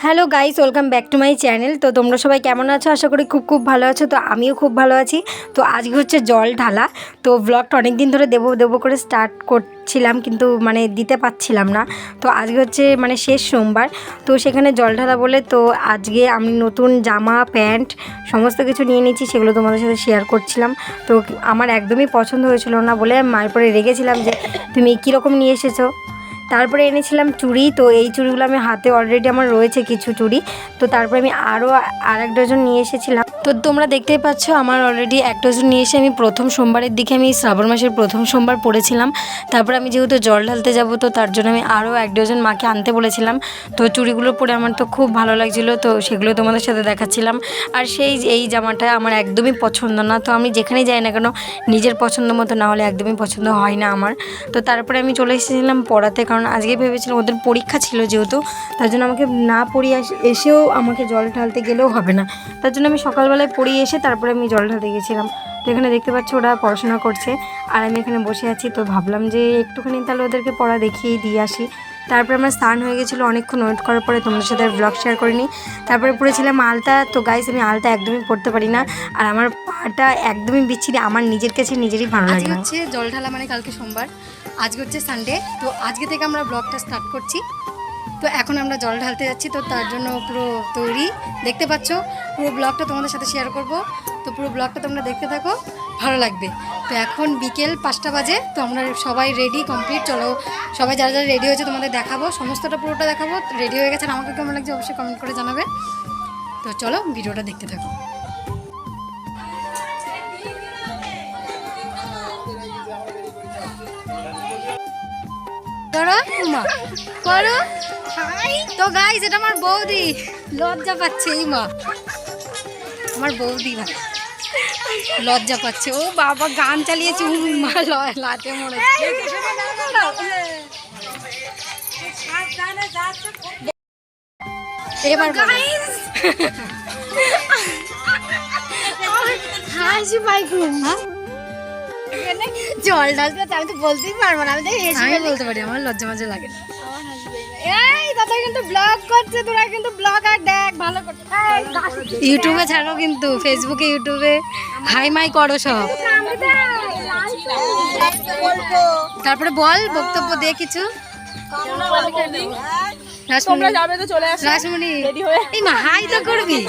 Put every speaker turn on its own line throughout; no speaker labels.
Hello guys, welcome back to my channel. তো তোমরা সবাই কেমন আছো? আশা করি খুব ভালো আছো। তো আমিও খুব ভালো আছি। তো আজকে হচ্ছে জল ঢালা। তো ব্লগটা অনেক দিন ধরে দেবো করে স্টার্ট করছিলাম, কিন্তু মানে দিতে পারছিলাম না। তো আজকে হচ্ছে মানে শেষ সোমবার, তো সেখানে জল ঢালা বলে তো আজকে আমি নতুন জামা প্যান্ট সমস্ত কিছু নিয়ে নিয়েছি, সেগুলো তোমাদের সাথে শেয়ার করছিলাম। তো আমার একদমই পছন্দ হয়েছিল না বলে মায়ের পরে রেগেছিলাম যে তুমি কীরকম নিয়ে এসেছো। তারপরে এনেছিলাম চুড়ি। তো এই চুড়িগুলো আমি হাতে অলরেডি আমার রয়েছে কিছু চুড়ি। তো তারপরে আমি আরও এক ডজন নিয়ে এসেছিলাম। তো তোমরা দেখতেই পাচ্ছ আমার অলরেডি এক ডজন নিয়ে এসে আমি প্রথম সোমবারের দিকে আমি শ্রাবণ মাসের প্রথম সোমবার পড়েছিলাম। তারপর আমি যেহেতু জল ঢালতে যাব, তো তার জন্য আমি আরও এক ডজন মাকে আনতে বলেছিলাম। তো চুড়িগুলো পরে আমার তো খুব ভালো লাগছিলো, তো সেগুলো তোমাদের সাথে দেখাচ্ছিলাম। আর এই জামাটা আমার একদমই পছন্দ না। তো আমি যেখানেই যাই না কেন নিজের পছন্দ মতো না হলে একদমই পছন্দ হয় না আমার। তো তারপরে আমি চলে এসেছিলাম পড়াতে, কারণ আজকে ভেবেছিলাম ওদের পরীক্ষা ছিল যেহেতু, তার জন্য আমাকে না পড়িয়ে এসেও আমাকে জল ঢালতে গেলেও হবে না। তার জন্য আমি সকালবেলায় পড়িয়ে এসে তারপরে আমি জল ঢালতে গেছিলাম। তো এখানে দেখতে পাচ্ছ ওরা পড়াশোনা করছে আর আমি এখানে বসে আছি। তো ভাবলাম যে একটুখানি তাহলে ওদেরকে পড়া দেখিয়ে দিয়ে আসি। তারপরে আমার স্নান হয়ে গেছিলো, অনেকক্ষণ ওয়েট করার পরে তোমাদের সাথে ব্লগ শেয়ার করিনি। তারপরে পড়েছিলাম আলতা। তো গাইস আমি আলতা একদমই পড়তে পারি না, আর আমার পাটা একদমই বিচ্ছিরি, আমার নিজের কাছে নিজেরই ভালো লাগে না। হচ্ছে জল ঢালা মানে কালকে সোমবার, আজকে হচ্ছে সানডে। তো আজকে থেকে আমরা ব্লগটা স্টার্ট করছি। তো এখন আমরা জল ঢালতে যাচ্ছি, তো তার জন্য পুরো তৈরি দেখতে পাচ্ছ। পুরো ব্লগটা তোমাদের সাথে শেয়ার করব, তো পুরো ব্লগটা তোমরা দেখতে থাকো, ভালো লাগবে। তো এখন বিকেল 5টা বাজে, তো আমরা সবাই রেডি কমপ্লিট। চলো সবাই যারা যারা রেডি হয়েছে তোমাদের দেখাবো, সমস্তটা পুরোটা দেখাবো। রেডি হয়ে গেছে, আমাকে কেমন লাগছে অবশ্যই কমেন্ট করে জানাবে। তো চলো ভিডিওটা দেখতে থাকো। করো তো গাইস, এটা আমার বৌদি, লজ্জা পাচ্ছে এই মা, আমার বৌদি ভাই লজ্জা পাচ্ছে। ও বাবা গান চালিয়েছে, মা লাটে মরেছে। এবার হাসি পাই খুব। জল ঢালতে আমি তো বলতেই পারবো না, আমি বলতে পারি, আমার লজ্জা মজা লাগে। এই দাদা কিন্তু ব্লগ করছে, তোরা কিন্তু ব্লগার দেখ ভালো করে, ইউটিউবে ছাড়ো কিন্তু, ফেসবুকে ইউটিউবে হাই মাই করো সব। তারপরে বল বক্তব্য দিয়ে কিছু। রাসমণি এই মা হাই তো করবি,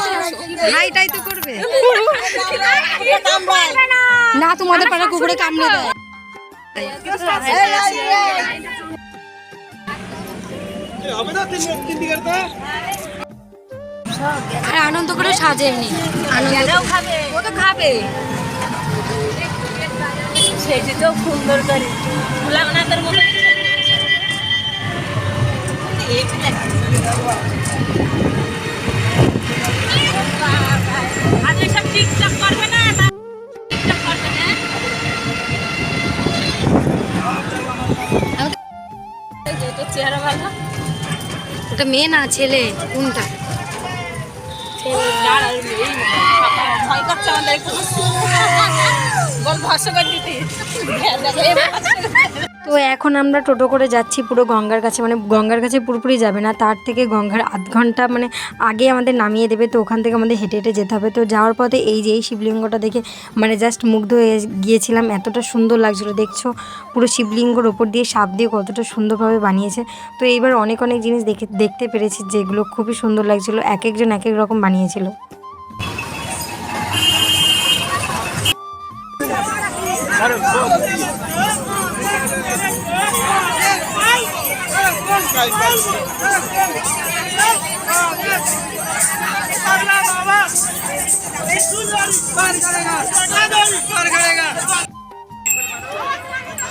হাইটাই তো করবে না, তোমাদের পাড়া কুকুরে কামড়ে দেয়। আর আনন্দ করে সাজে এমনি আনন্দ খাবে, ও তো খাবে সেটি তো সুন্দর করে ওনাদের মতো আজকে সব টিকটক করবে না, চেহারা ভালো। ওটা মেয়ে না ছেলে? কোনটা? ভয় করছে আমাদের, তো এখন আমরা টোটো করে যাচ্ছি পুরো গঙ্গার কাছে, মানে গঙ্গার কাছে পুরোপুরি যাবে না, তার থেকে গঙ্গার আধ ঘন্টা মানে আগে আমাদের নামিয়ে দেবে। তো ওখান থেকে আমাদের হেঁটে হেঁটে যেতে হবে। তো যাওয়ার পথে এই যে এই শিবলিঙ্গটা দেখে মানে জাস্ট মুগ্ধ হয়ে গিয়েছিলাম, এতটা সুন্দর লাগছিলো। দেখছো পুরো শিবলিঙ্গর ওপর দিয়ে সাপ দিয়ে কতটা সুন্দরভাবে বানিয়েছে। তো এইবার অনেক জিনিস দেখতে পেরেছি যেগুলো খুবই সুন্দর লাগছিলো, এক একজন এক এক রকম বানিয়েছিল।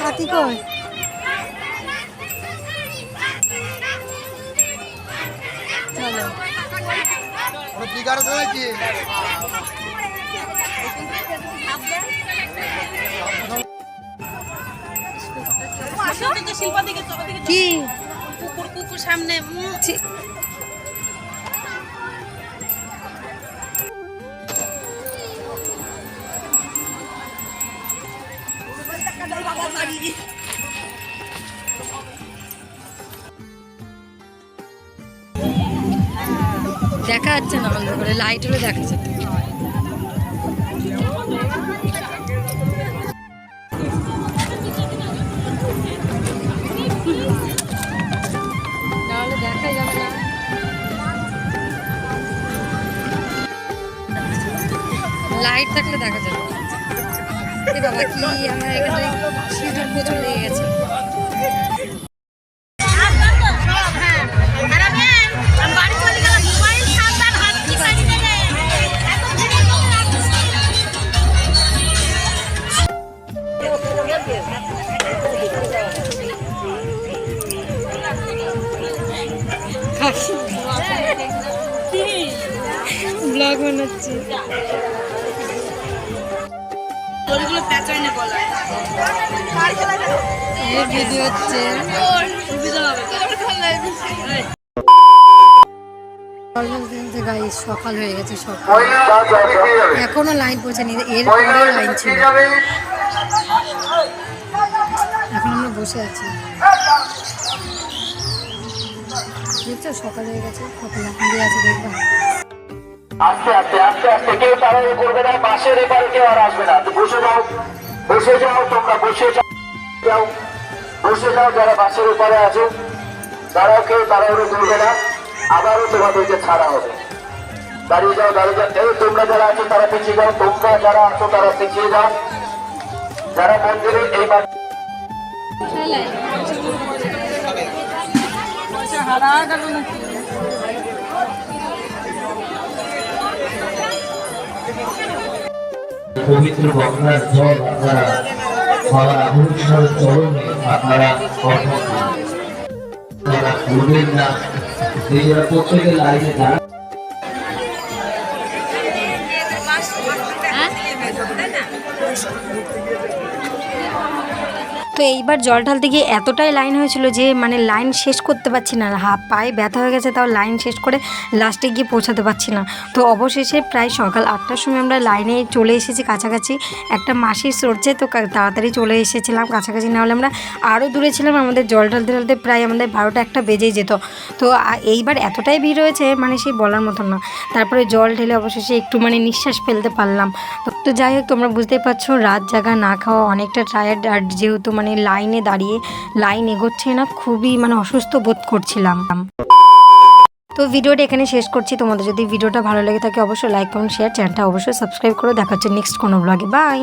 হাতি কই? চলো কি
কুকুর সামনে
দেখা যাচ্ছে না ভালো করে, লাইট হলে দেখা যাচ্ছে। নাহলে দেখাই যাবে না। লাইট থাকলে দেখা যাবে। এ বাবা কি আমার এখানে সিঁদুর প্রচুর লেগে গেছে। ব্লগ বানাচ্ছি, ভিডিও হচ্ছে। সকাল হয়ে গেছে, সকাল এখনো লাইন পৌঁছায়নি, এরপরে লাইন ছিল। এখন আমরা বসে আছি, দেখছো সকাল হয়ে গেছে, সকাল এখন দিয়ে আছে দেখবা।
আস্তে আস্তে আস্তে আস্তে কেউ তাড়াহুড়ো করবে না, বাসের এপারে কেউ আর আসবে না। বসে যাও, বসে যাও, তোমরা বসে যাও, বসে যাও। যারা বাসের উপরে আছো তারাও কেউ তাড়াহুড়ো করবে না, আবারও তোমাদেরকে ছাড়া হবে। দাঁড়িয়ে যাও, দাঁড়িয়ে যাও। এই তোমরা যারা আছো তারা পিছিয়ে যাও, তোমরা যারা আছো তারা পিছিয়ে যাও। যারা মন্দিরে এই পবিত্র গঙ্গার জল আপনারা চরণে আপনারা ভুলবেন না। নিজেরা প্রত্যেকের লাইনে দাঁড়া।
তো এইবার জল ঢালতে গিয়ে এতটাই লাইন হয়েছিল যে মানে লাইন শেষ করতে পারছি না, পায়ে ব্যথা হয়ে গেছে, তাও লাইন শেষ করে লাস্টে গিয়ে পৌঁছাতে পারছি না। তো অবশেষে প্রায় সকাল 8টার সময় আমরা লাইনে চলে এসেছি কাছাকাছি। একটা মাসি সরছে, তো তাড়াতাড়ি চলে এসেছিলাম কাছাকাছি, না হলে আমরা আরও দূরে ছিলাম। আমাদের জল ঢালতে ঢালতে প্রায় আমাদের 12টা 1টা বেজেই যেত। তো এইবার এতটাই ভিড় হয়েছে মানে সেই বলার মতন না। তারপরে জল ঢেলে অবশেষে একটু মানে নিঃশ্বাস ফেলতে পারলাম। তো যাই হোক, তোমরা বুঝতেই পারছো রাত জাগা না খাওয়া অনেকটা টায়ার্ড, আর যেহেতু মানে লাইনে দাঁড়িয়ে লাইন এগোচ্ছে না, খুবই মানে অসুস্থ বোধ করছিলাম। তো ভিডিওটা এখানে শেষ করছি। তোমাদের যদি ভিডিওটা ভালো লেগে থাকে অবশ্যই লাইক কমেন্ট শেয়ার, চ্যানেলটা অবশ্যই সাবস্ক্রাইব করে দেখা হচ্ছে নেক্সট কোনো ব্লগে। বাই।